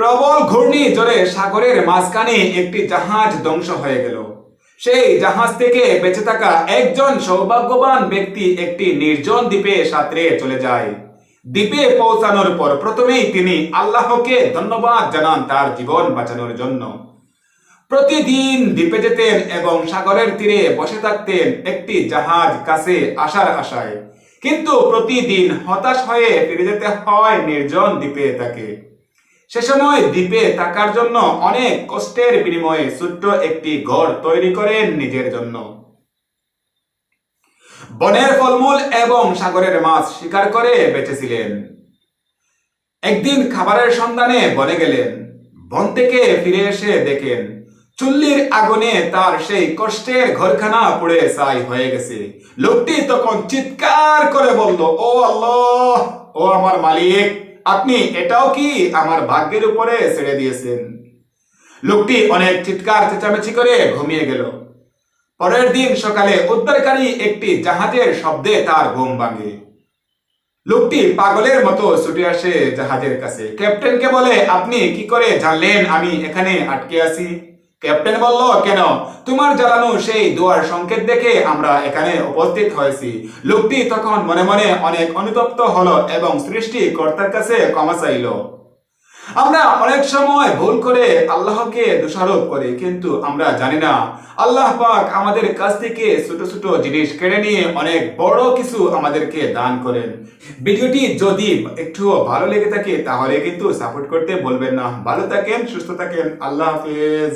প্রবল ঘূর্ণিঝড়ে সাগরের মাঝখানে একটি জাহাজ ধ্বংস হয়ে গেল। সেই জাহাজ থেকে বেঁচে থাকা একজন সৌভাগ্যবান ব্যক্তি একটি নির্জন দ্বীপে সাঁতরে চলে যায়। দ্বীপে পৌঁছানোর পর প্রথমেই তিনি আল্লাহকে ধন্যবাদ জানান তার জীবন বাঁচানোর জন্য। প্রতিদিন দ্বীপে যেতেন এবং সাগরের তীরে বসে থাকতেন একটি জাহাজ কাছে আসার আশায়, কিন্তু প্রতিদিন হতাশ হয়ে ফিরে যেতে হয় নির্জন দ্বীপে তাকে। সে সময় দ্বীপে থাকার জন্য অনেক কষ্টের বিনিময়ে ছোট্ট একটি ঘর তৈরি করেন নিজের জন্য। বনের ফলমূল এবং সাগরের মাছ শিকার করে বেঁচেছিলেন। একদিন খাবারের সন্ধানে বনে গেলেন। বন থেকে ফিরে এসে দেখেন চুল্লির আগুনে তার সেই কষ্টের ঘরখানা পুড়ে ছাই হয়ে গেছে। লোকটি তখন চিৎকার করে বলল, ও আল্লাহ, ও আমার মালিক, আপনি এটাও কি আমার ভাগ্যের উপরে ছেড়ে দিয়েছেন? লোকটি অনেক চিৎকার চেঁচামেচি করে ঘুমিয়ে গেল। পরের দিন সকালে উদ্ধারকারী একটি জাহাজের শব্দে তার ঘুম ভাঙে। লোকটি পাগলের মতো ছুটে আসে জাহাজের কাছে। ক্যাপ্টেনকে বলে, আপনি কি করে জানলেন আমি এখানে আটকে আছি? ক্যাপ্টেন বলল, কেন, তোমার জ্বালানো সেই দোয়ার সংকেত দেখে আমরা এখানে উপস্থিত হয়েছি। লোকটি তখন মনে মনে অনেক অনুতপ্ত হলো এবং সৃষ্টিকর্তার কাছে ক্ষমা চাইল। আমরা অনেক সময় ভুল করে আল্লাহকে দোষারোপ করি, কিন্তু আমরা জানি না আল্লাহ পাক আমাদের কাছ থেকে ছোট ছোট জিনিস কেড়ে নিয়ে অনেক বড় কিছু আমাদেরকে দান করেন। ভিডিওটি যদি একটু ভালো লেগে থাকে তাহলে কিন্তু সাপোর্ট করতে বলবেন না। ভালো থাকেন, সুস্থ থাকেন, আল্লাহ হাফেজ।